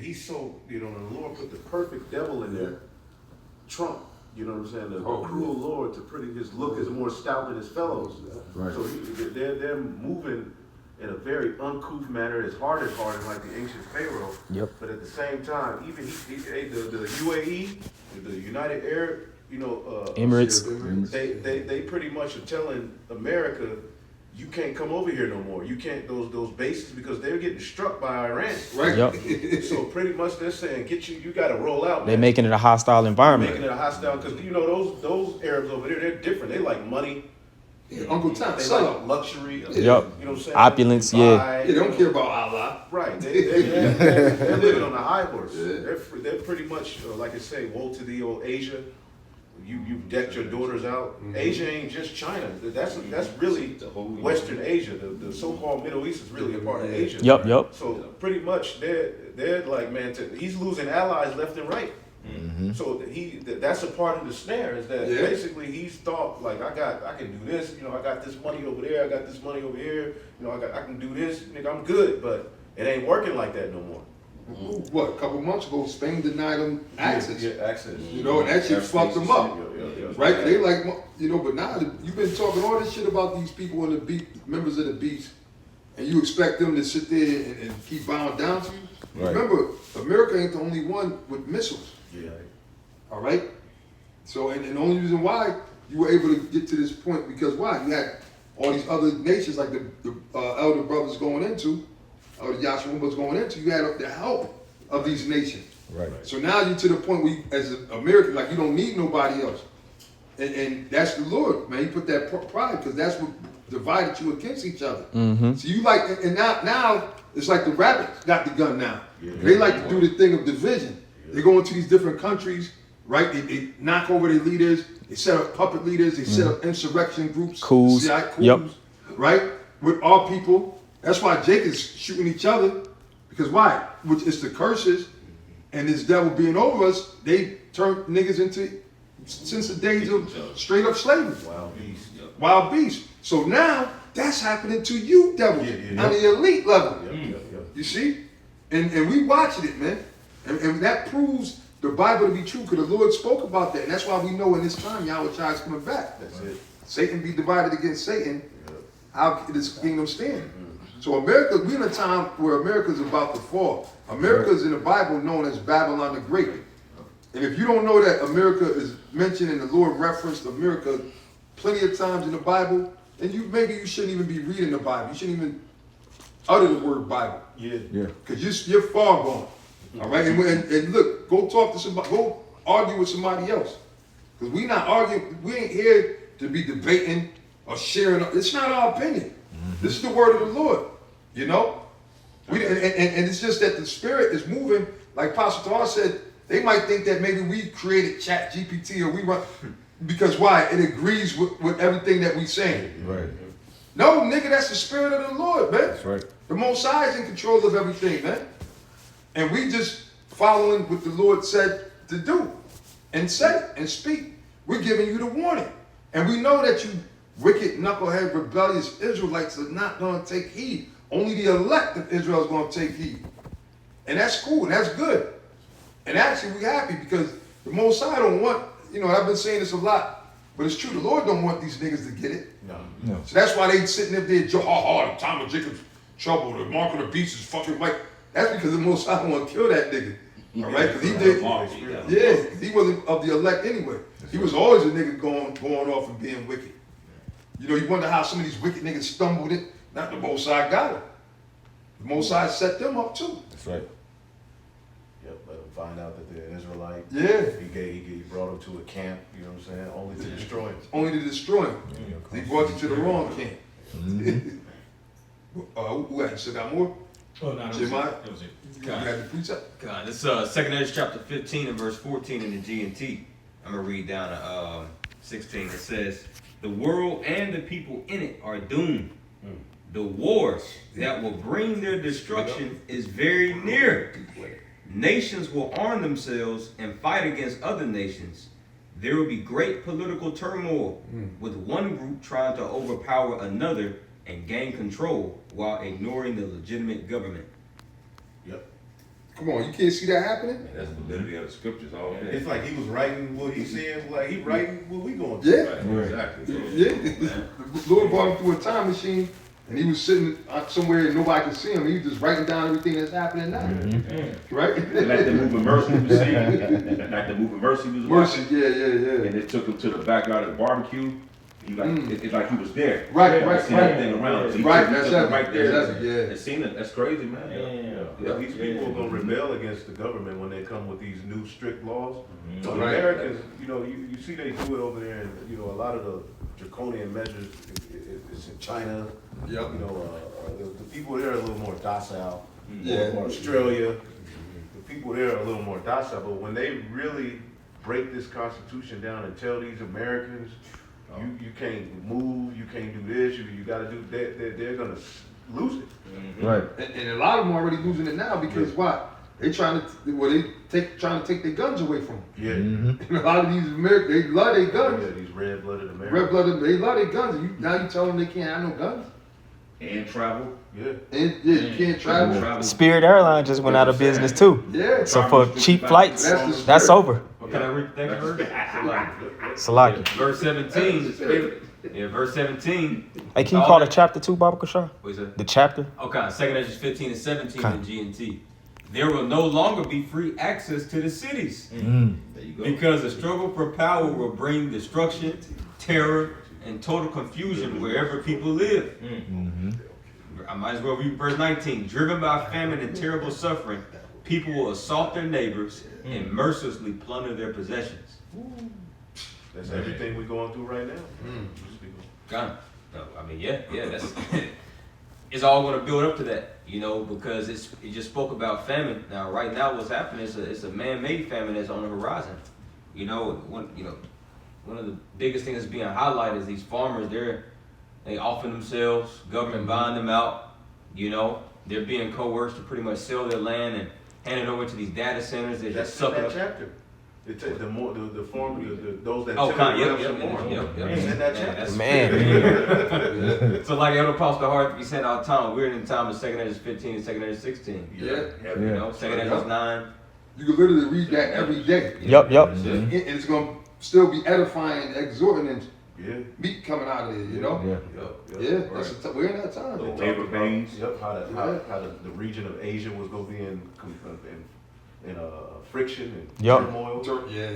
he's so, the Lord put the perfect devil in there. Trump, you know what I'm saying? The cruel Lord his look is more stout than his fellows. Right. So they're moving in a very uncouth manner, as hard like the ancient Pharaoh. Yep. But at the same time, even the UAE, the United Arab, Emirates. They pretty much are telling America, you can't come over here no more. You can't those bases, because they're getting struck by Iran. Right. Yep. So pretty much they're saying, you got to roll out. They're making it a hostile environment. Making it a hostile, because those Arabs over there, they're different. They like money. Yeah, Uncle Tom, they like luxury. Yep. You know what I'm saying? Opulence, yeah. They don't care about Allah. Right. They're living on a high horse. Yeah. They're pretty much, like I say, woe to the old Asia. You decked your daughters out. Mm-hmm. Asia ain't just China. That's really Western Asia. The so-called Middle East is really a part of Asia. Yep. So pretty much they're like, man, he's losing allies left and right. Mm-hmm. So that's a part of the snare, is that basically he's thought like, I can do this. I got this money over there. I got this money over here. I can do this. Nigga, I'm good, but it ain't working like that no more. What, a couple months ago, Spain denied them access. Yeah, access. And that shit fucked them up. Right? They like, but now you've been talking all this shit about these people on the beach, members of the beach, and you expect them to sit there and keep bowing down to you? Right. Remember, America ain't the only one with missiles. Yeah. All right? So, and the only reason why you were able to get to this point, because why? You had all these other nations, like the elder brothers going into, or the Yahshua was going into, you had the help of these nations. Right. So now you're to the point where, as an American, like, you don't need nobody else. And that's the Lord, man. He put that pride, because that's what divided you against each other. Mm-hmm. So you like, and now it's like the rabbits got the gun now. Yeah. They like to do the thing of division. Yeah. They go into these different countries, right? They knock over their leaders. They set up puppet leaders. They set up insurrection groups. Coups. Yep. Right? With our people. That's why Jake is shooting each other, because why? Which is the curses and this devil being over us. They turned niggas into, since the days of straight up slavery. Wild beasts. So now that's happening to you, devil, on the elite level. You see? And we watching it, man. And that proves the Bible to be true, because the Lord spoke about that. And that's why we know in this time Yahweh Shai is coming back. That's it. Satan be divided against Satan. How can this kingdom stand? So America, we're in a time where America's about to fall. America's in the Bible known as Babylon the Great. And if you don't know that America is mentioned and the Lord referenced America plenty of times in the Bible, then maybe you shouldn't even be reading the Bible. You shouldn't even utter the word Bible. Yeah. Because you're far gone. All right? And look, go talk to somebody, go argue with somebody else. Because we're not arguing, we ain't here to be debating or sharing. It's not our opinion. This is the word of the Lord, and it's just that the spirit is moving. Like Pastor Tar said, they might think that maybe we created Chat GPT or we run, because why? It agrees with everything that we saying. Right. No, nigga, that's the spirit of the Lord, man. That's right. The Most High is in control of everything, man. And we just following what the Lord said to do and say and speak. We're giving you the warning. And we know that you wicked, knucklehead, rebellious Israelites are not going to take heed. Only the elect of Israel is going to take heed. And that's cool, and that's good. And actually, we're happy, because the Most High don't want, I've been saying this a lot, but it's true, the Lord don't want these niggas to get it. No. So that's why they sitting up there, the time of Jacob's trouble, the mark of the beast is fucking right. That's because the Most High want to kill that nigga. All right? Because he did, he wasn't of the elect anyway. He was always a nigga going off and being wicked. You wonder how some of these wicked niggas stumbled it. Not the Most High got them. The Most High set them up too. That's right. Yep, let them find out that they're an Israelite. Yeah. He brought them to a camp, you know what I'm saying? Only to destroy him. Only to destroy him. He brought you to the wrong camp. Mm-hmm. Who had you said that more? Oh, no, Jeremiah? That was it. You had the precept? God, this is 2 Ezra chapter 15 and verse 14 in the G&T. I'm going to read down to 16. It says, the world and the people in it are doomed. The wars that will bring their destruction is very near. Nations will arm themselves and fight against other nations. There will be great political turmoil, with one group trying to overpower another and gain control while ignoring the legitimate government. Yep. Come on, you can't see that happening? That's the validity of the scriptures all day. It's like he was writing what he said, like he writing what we going through. Yeah. Right, exactly. Yeah. The Lord brought him through a time machine, and he was sitting somewhere and nobody could see him. He was just writing down everything that's happening now. Right? Like the movie Mercy was seeing, like the movie Mercy was Mercy, watching, yeah. and it took him to the backyard of the barbecue. He like it's like he was there. Right. Seeing everything around. So he Right, took that's him it. right there. That's it, yeah. And seeing it, that's crazy, man. Yeah, these people are gonna rebel against the government when they come with these new strict laws. So the Right. Americans, you see they do it over there, and a lot of the draconian measures is in China. Yep. The people there are a little more docile. Yeah. Australia, the people there are a little more docile. But when they really break this Constitution down and tell these Americans, you can't move, you can't do this, you got to do that, they're gonna lose it. Right. And a lot of them are already losing it now because what? They trying to take their guns away from them. Yeah. And a lot of these Americans, they love their guns. Yeah, these red-blooded Americans. Red-blooded, they love their guns. And now you tell them they can't have no guns. And travel. Yeah. And you can't travel. Spirit Airlines just went out of business too. Yeah. So for cheap flights, That's the that's spirit. over. Can I read the next verse? Salaki. Verse 17. Yeah, verse 17. Hey, can you call the chapter 2, Baba Kashar? What is that? The chapter? Okay, 2nd Ezra 15 and 17 Okay. in G&T. There will no longer be free access to the cities There you go. because the struggle for power will bring destruction, terror, and total confusion wherever people live. I might as well read verse 19. Driven by famine and terrible suffering, people will assault their neighbors and mercilessly plunder their possessions. That's everything we're going through right now. Gun. No, I mean, yeah, that's it's all going to build up to that, because it just spoke about famine. Now, right now, what's happening is it's a man-made famine that's on the horizon. One of the biggest things that's being highlighted is these farmers. They offer themselves, government buying them out. They're being coerced to pretty much sell their land and hand it over to these data centers. They're That's just in sucking that up. chapter. It takes those that Oh, tell yep. It's in that chapter. That's- Man. So like Elder Apostle Hart, we said all the time, we're in the time of 2nd Ezra 15 and 2nd Ezra 16. Yeah. 2nd Ezra 9. You can literally read that every day. Yup. And it's going to still be edifying, exhorting, and Yeah. meat coming out of it, Yeah. Yeah, we're in that time. They Labor talked pains. about, how the region of Asia was going to be in friction and Yup. turmoil. Yeah.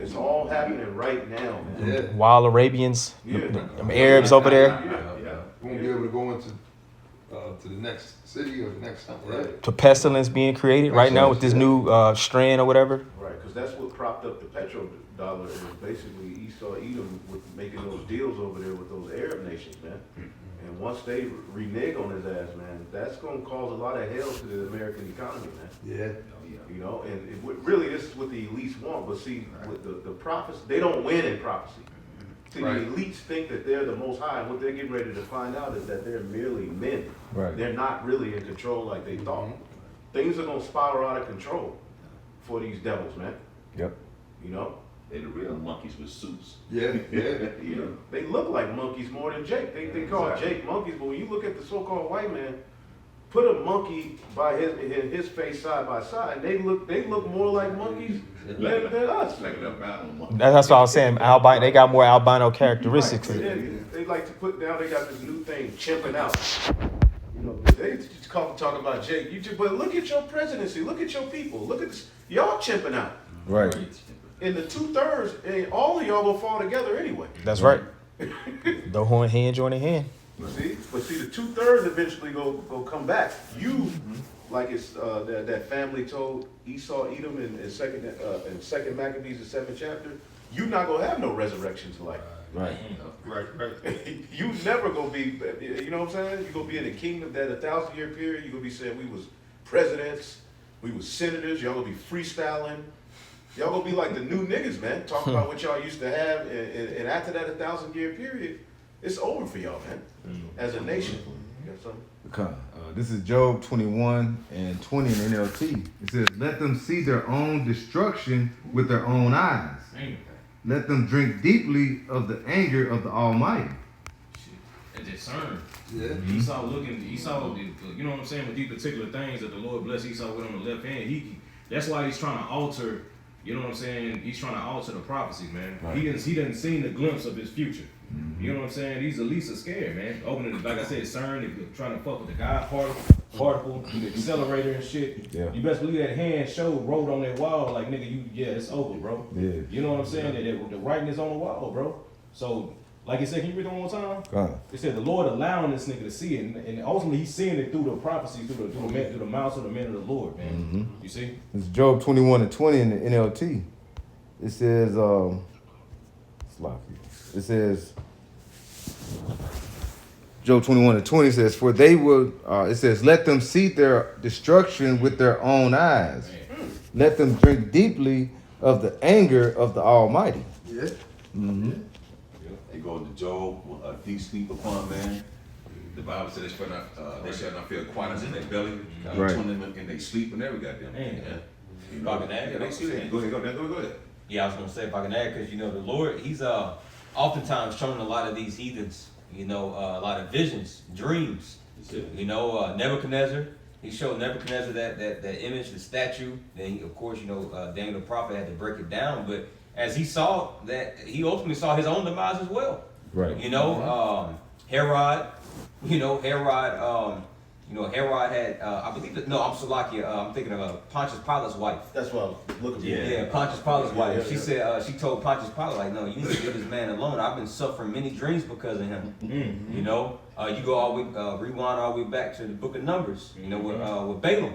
It's all happening right now, man. Yeah. Wild Arabians, Yeah. them Arabs over there. We won't be able to go into to the next city or the next town. Right. To pestilence being created right now with this new strand or whatever. Right, because that's what propped up the petrodollar. Is basically Esau Edom with making those deals over there with those Arab nations, man. And once they renege on his ass, man, that's going to cause a lot of hell to the American economy, man. Yeah. Really, this is what the elites want. But see, with the prophets, they don't win in prophecy. See, Right. the elites think that they're the most high, and what they're getting ready to find out is that they're merely men. Right. They're not really in control like they thought. Things are going to spiral out of control for these devils, man. Yep. They're the real monkeys with suits. Yeah. They look like monkeys more than Jake. They call Exactly. Jake monkeys, but when you look at the so-called white man, put a monkey by his face side by side, they look more like monkeys than us. Like an albino monkey. That's what I was saying. They got more albino characteristics. Yeah, they like to put down. They got this new thing, chimping out. They just talk about Jake. But look at your presidency. Look at your people. Look at this. Y'all chimping out. Right. In the 2/3, and all of y'all will fall together anyway. That's right. The horn hand join the hand. But see, the 2/3 eventually go come back. You, like it's that family told Esau Edom in second Maccabees, the 7th chapter. You not gonna have no resurrection to life. Right. You never gonna be. You know what I'm saying? You gonna be in a kingdom that 1,000-year period. You gonna be saying we was presidents, we was senators. Y'all gonna be freestyling. Y'all gonna be like the new niggas, man. Talk about what y'all used to have, and after that 1,000-year period, it's over for y'all, man. As a nation. You got something? Okay. This is Job 21 and 20 in NLT. It says, let them see their own destruction with their own eyes. Let them drink deeply of the anger of the Almighty. and discern. Yeah. Esau, you know what I'm saying, with these particular things that the Lord blessed Esau with on the left hand. That's why he's trying to alter. You know what I'm saying? He's trying to alter the prophecies, man. Right. He didn't see the glimpse of his future. You know what I'm saying? These elites are scared, man. Opening, like I said, CERN, they're trying to fuck with the God particle, the accelerator and shit. Yeah. You best believe that hand wrote on that wall, like, nigga, it's over, bro. Yeah. You know what I'm saying? That the writing is on the wall, bro. So, like you said, can you read it one more time? God. It said the Lord allowing this nigga to see it, and ultimately he's seeing it through the prophecy, through the mouths of the men of the Lord, man. You see? It's Job 21:20 in the NLT. It says, it says, Job 21:20 says, for they will, it says, let them see their destruction with their own eyes. Let them drink deeply of the anger of the Almighty. Yeah. They go to Job, a deep sleep upon man. The Bible says they shall not feel quietness in their belly. Right. Turn them in their sleep and every goddamn thing. Man. You If I can add, yeah, they see that. Go ahead. Yeah, I was gonna say, if I can add, because the Lord, He's oftentimes showing a lot of these heathens, a lot of visions, dreams. Nebuchadnezzar, He showed Nebuchadnezzar that image, the statue. Then, of course, Daniel the prophet had to break it down. But as he saw that, he ultimately saw his own demise as well. Right. Herod, Herod had, I believe that, no, I'm Salakia, I'm thinking of Pontius Pilate's wife. That's what I was looking for. Yeah, Pontius Pilate's wife. Yeah. She said, she told Pontius Pilate, like, no, you need to leave this man alone. I've been suffering many dreams because of him. You go all the way, rewind all the way back to the book of Numbers, with Balaam.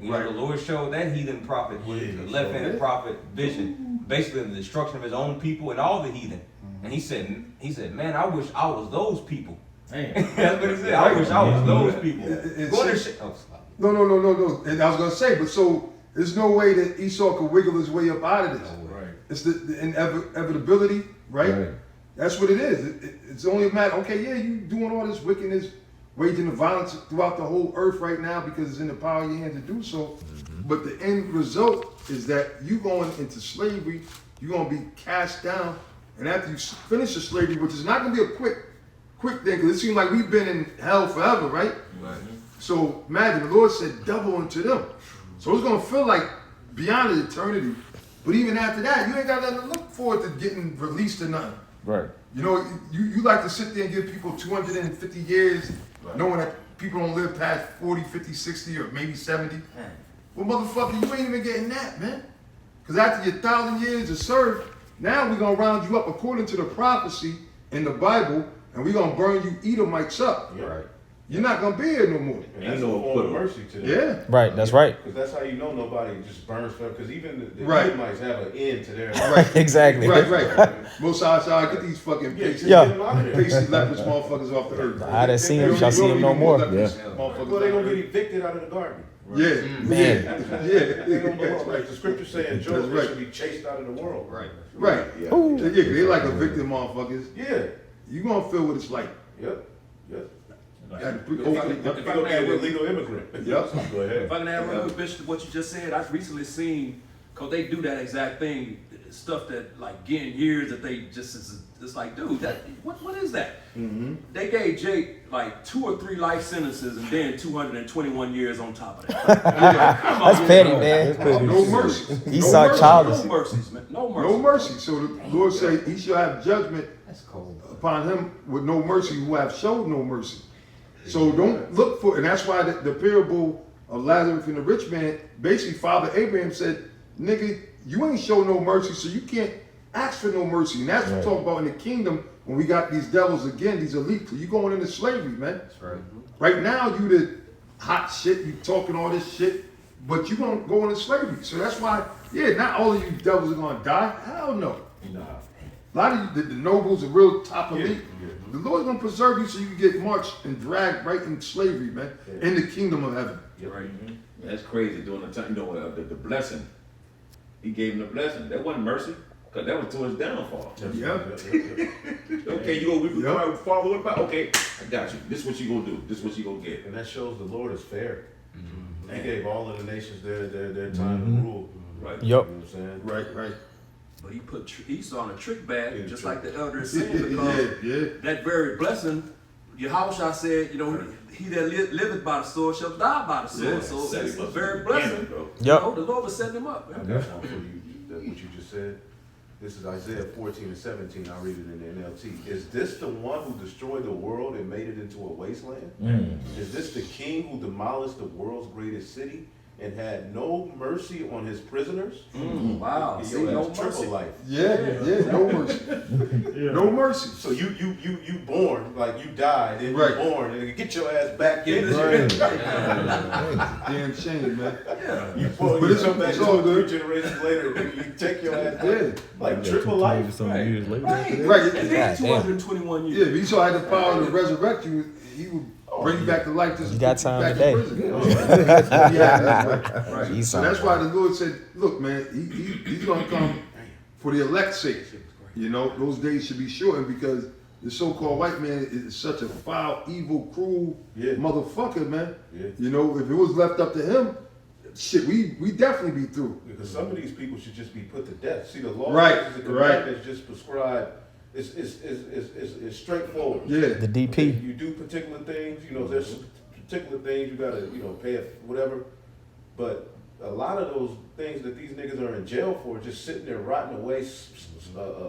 The Lord showed that heathen prophet with the left-handed prophet vision, basically the destruction of his own people and all the heathen. And he said, man, I wish I was those people. That's what he said. I wish I was those people. No. And I was gonna say, but so there's no way that Esau could wiggle his way up out of this. Right. It's the inevitability, right? That's what it is. It's only a matter. Okay, yeah, you doing all this wickedness, waging the violence throughout the whole earth right now because it's in the power of your hand to do so. But the end result is that you going into slavery. You're gonna be cast down, and after you finish the slavery, which is not gonna be a quick thing, because it seems like we've been in hell forever, right? So imagine the Lord said double unto them. So it's gonna feel like beyond eternity. But even after that, you ain't got nothing to look forward to getting released or nothing. Right. You like to sit there and give people 250 years, knowing that people don't live past 40, 50, 60, or maybe 70. Well, motherfucker, you ain't even getting that, man. Because after your 1,000 years of serve, now we're gonna round you up according to the prophecy in the Bible, and we're gonna burn you Edomites up. Yeah. Right. You're not gonna be here no more. And that's a form of mercy to them. Yeah. Right, that's right. Because that's how you know nobody just burns forever. Because even the Right. Edomites have an end to their Right, exactly. Right. Most outside, get these fucking pasty leprous motherfuckers off the earth. I that see him shall see him no more. Well, they're going to get evicted out of the garden. Yeah. Man. They don't belong. Like the scripture saying, Job That's right. should be chased out of the world. Right. Right. Yeah. They like evicted motherfuckers. Yeah. You gonna feel what it's like. Yep. If I You're going to be an illegal immigrant. Yep. Go ahead. If I can add real quick, Bishop, what you just said, I've recently seen, because they do that exact thing, stuff that like getting years that they just, it's like, dude, what is that? They gave Jake like 2 or 3 life sentences and then 221 years on top of that. That's petty, man. No mercy. Esau childish. No mercies, man. No mercy. No mercy. So the Lord said he shall have judgment upon him with no mercy who have showed no mercy. So don't look for, and that's why the parable of Lazarus and the rich man, basically Father Abraham said, nigga, you ain't show no mercy, so you can't ask for no mercy. And that's what we're talking about in the kingdom when we got these devils again, these elites. You going into slavery, man. That's right. Right now, you the hot shit, you talking all this shit, but you gonna go into slavery. So that's why, not all of you devils are gonna die. Hell no. A lot of you, the nobles, the real top elite, the Lord's gonna preserve you so you can get marched and dragged right in slavery, man, in the kingdom of heaven. Right. That's crazy during the time, the blessing. He gave him the blessing. That wasn't mercy, because that was to his downfall. Okay, we follow it back. Okay, I got you. This is what you gonna do. This is what you gonna get. And that shows the Lord is fair. He gave all of the nations their time to rule. Right. Yep. You know what I'm saying? Right. But he put Esau in a trick bag, just like the elder is saying, because that very blessing, Yahushua said, he that liveth by the sword shall die by the sword. Yeah. So Set it's him a up very to blessing. bro. Yep. The Lord was setting him up. Man. That's one for you, what you just said. This is Isaiah 14 and 17. I'll read it in the NLT. Is this the one who destroyed the world and made it into a wasteland? Is this the king who demolished the world's greatest city and had no mercy on his prisoners? Wow. See, Yo, no that's triple mercy. life. Yeah, no mercy. No mercy. So you born, like you died, and Right. you born, and get your ass back in this Right. shit. Damn shame, man. You born, But you it's- come back it's 2 all or 3 good. generations later, and you take your ass back. Yeah. Like triple life. Right. Right. And God then damn. 221 Yeah, years. if he still had the power to resurrect you, he would bring you back to life. Just You got put time back today. in prison. Yeah, right. He's So that's why the Lord said, look, man, he's going to come for the elect's sake. Those days should be shortened because the so-called white man is such a foul, evil, cruel Yeah. motherfucker, man. Yeah. If it was left up to him, shit, we definitely be through. Because some of these people should just be put to death. See, the law Right, is a command that's just prescribed. It's straightforward. Yeah. The DP. You do particular things. There's particular things you gotta, pay it, whatever. But a lot of those things that these niggas are in jail for, just sitting there rotting away,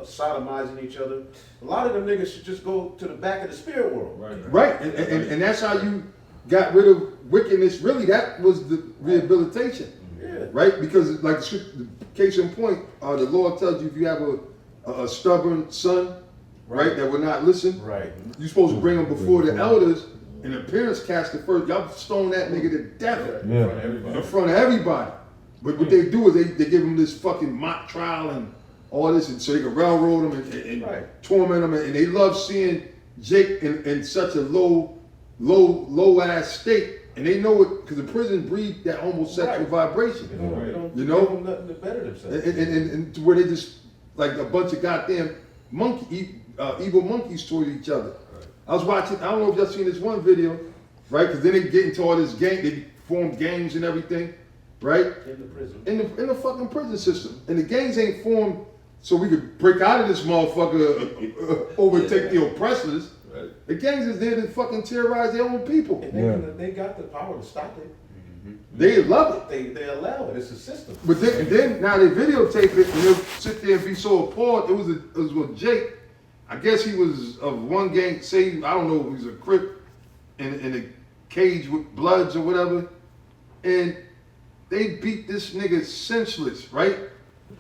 sodomizing each other. A lot of them niggas should just go to the back of the spirit world. Right, and that's how you got rid of wickedness. Really, that was the rehabilitation. Yeah. Right? Because, like the case in point, the Lord tells you if you have a stubborn son, right, that will not listen, Right. you're supposed to bring him before the elders, and the parents cast it first. Y'all stone that nigga to death In front of everybody. in front of everybody. But what they do is they give him this fucking mock trial and all this, and so they can railroad him and Right. torment him, and they love seeing Jake in such a low ass state. And they know it because the prison breed that homosexual vibration. They don't You know? give them nothing to better themselves. And to where they just like a bunch of goddamn evil monkeys toward each other. I was watching. I don't know if y'all seen this one video, right? Because then they get into all this gang. They form gangs and everything, right? In the prison. In the fucking prison system, and the gangs ain't formed so we could break out of this motherfucker, overtake the oppressors. Right. The gangs is there to fucking terrorize their own people. And they got the power to stop it. They love it. They allow it. It's a system. But then now they videotape it and they'll sit there and be so appalled. It was with Jake. I guess he was of one gang. Say I don't know. He was a Crip in a cage with Bloods or whatever, and they beat this nigga senseless. Right?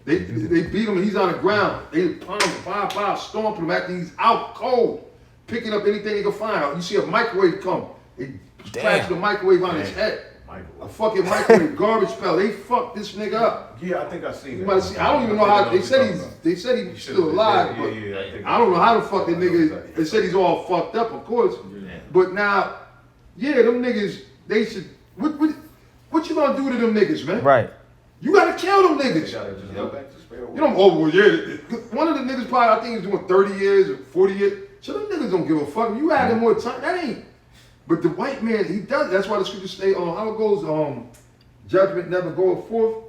They beat him. And he's on the ground. They pound him, stomping him after he's out cold, picking up anything they can find. You see a microwave come. They crash the microwave on his head. A fucking microwave garbage pail. They fucked this nigga up. Yeah, I think I've seen You that. might see, I don't even know how. They said he's still alive, but I don't know how the fuck that nigga. They said he's all fucked up, of course. But now, yeah, them niggas. They should. What you gonna do to them niggas, man? Right. You gotta kill them They niggas. gotta just go back to spare You know, one of the niggas probably I think is doing 30 years or 40 years. So them niggas don't give a fuck. You add them more time. That ain't. But the white man, he does. That's why the scriptures say, how it goes, judgment never goeth forth.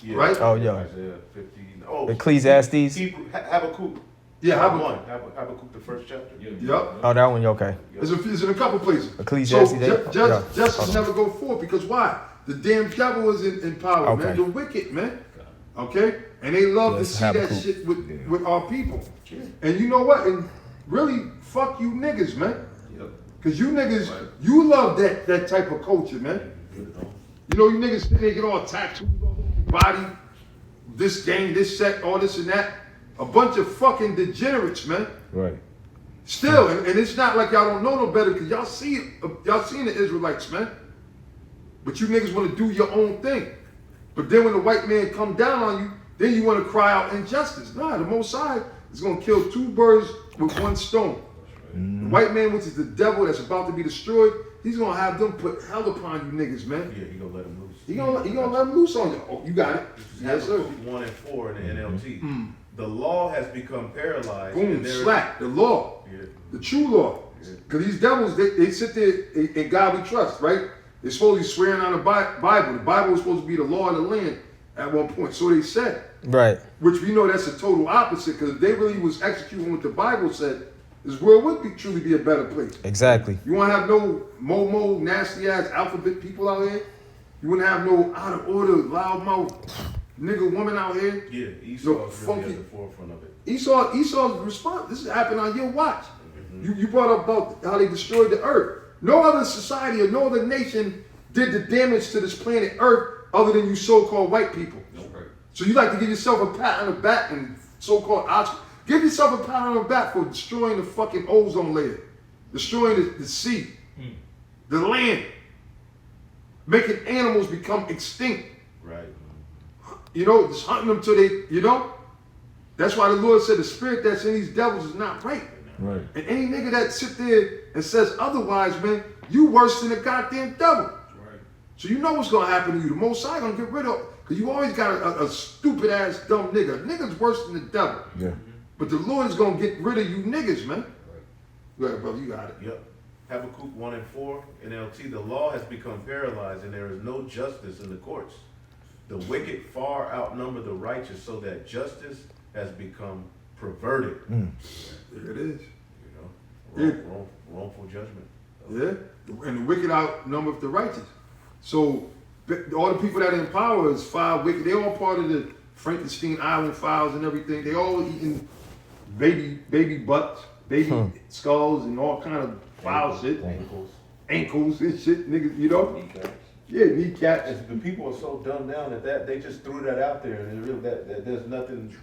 Yeah. Right? Oh, yeah. Isaiah 15. Oh, Ecclesiastes. Habakkuk. Yeah, Habakkuk, the first chapter. Yep. Oh, that one, okay. It's in a couple places. Ecclesiastes, So yeah. justice Hold on. never go forth because why? The damn devil is in power, Okay. man. The wicked, man. Okay? And they love to Yes, see that Habakkuk. shit with our people. And you know what? And really, fuck you niggas, man. Because you niggas, you love that type of culture, man. You know, you niggas, they get all tattooed on their body, this gang, this set, all this and that. A bunch of fucking degenerates, man. Right. Still, and it's not like y'all don't know no better because y'all seen the Israelites, man. But you niggas want to do your own thing. But then when the white man come down on you, then you want to cry out injustice. Nah, the Most High is going to kill 2 birds with 1 stone. The white man, which is the devil that's about to be destroyed, he's going to have them put hell upon you niggas, man. Yeah, he gonna let him loose. He gonna let them loose on you. Oh, you got it. Yes, sir. Habakkuk 1 and 4 in the NLT. The law has become paralyzed. Boom, and there- slack. The law. Yeah. The true law. Because these devils, they sit there in God we trust, right? They're supposed to be swearing on the Bible. The Bible was supposed to be the law of the land at one point. So they said. Right. Which we know that's a total opposite because if they really was executing what the Bible said, this world would truly be a better place. Exactly. You won't have no Momo, nasty ass alphabet people out here. You wouldn't have no out of order, loudmouth nigga woman out here. Yeah, No Esau's really funky. at the forefront of it. Esau's response. This happened on your watch. You brought up about how they destroyed the earth. No other society or no other nation did the damage to this planet Earth other than you so-called white people. So you like to give yourself a pat on the back and so-called Oscar. Give yourself a pat on the back for destroying the fucking ozone layer, destroying the sea, the land, making animals become extinct. Right. You know, just hunting them till they, you know. That's why the Lord said the spirit that's in these devils is not right. Right. And any nigga that sit there and says otherwise, man, you worse than a goddamn devil. Right. So you know what's gonna happen to you. The Most High gonna get rid of, because you always got a stupid ass dumb nigga. A nigga's worse than the devil. Yeah. But the Lord is gonna get rid of you niggas, man. Go ahead, brother, you got it. Yep. Habakkuk 1:4 NLT. The law has become paralyzed, and there is no justice in the courts. The wicked far outnumber the righteous, so that justice has become perverted. There it is. You know, wrongful judgment. Yeah. And the wicked outnumber the righteous. So all the people that are in power is five wicked. They all part of the Frankenstein Island files and everything. They all eating baby butts, baby skulls, and all kind of foul shit. Ankles and shit, niggas, you know? Kneecaps. Yeah, kneecaps. And the people are so dumbed down that they just threw that out there, and it really, that there's nothing.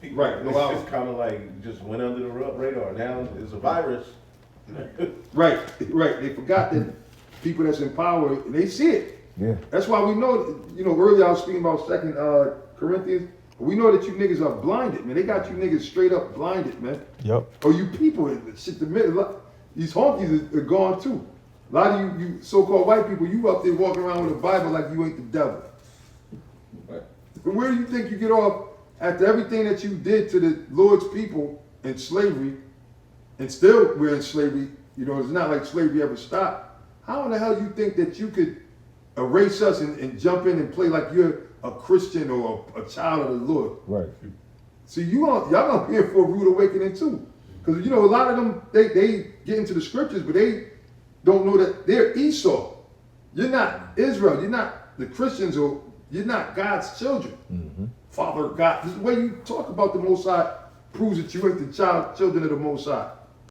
People, Right, It's wow. just kind of like just went under the radar. Now it's a virus. Right. They forgot that people that's in power, and they see it. Yeah. That's why we know, you know, earlier I was speaking about 2 Corinthians. We know that you niggas are blinded, man. They got you niggas straight up blinded, man. Yep. Or you people, shit, these honkies are gone too. A lot of you so-called white people, you up there walking around with a Bible like you ain't the devil. But where do you think you get off after everything that you did to the Lord's people in slavery, and still we're in slavery? You know, it's not like slavery ever stopped. How in the hell you think that you could erase us and jump in and play like you're a Christian or a child of the Lord? Right. See, y'all gonna be in for a rude awakening too. Because, you know, a lot of them, they get into the scriptures, but they don't know that they're Esau. You're not Israel. You're not the Christians, or you're not God's children. Father God. This is the way you talk about the Most High proves that you ain't the children of the Most High.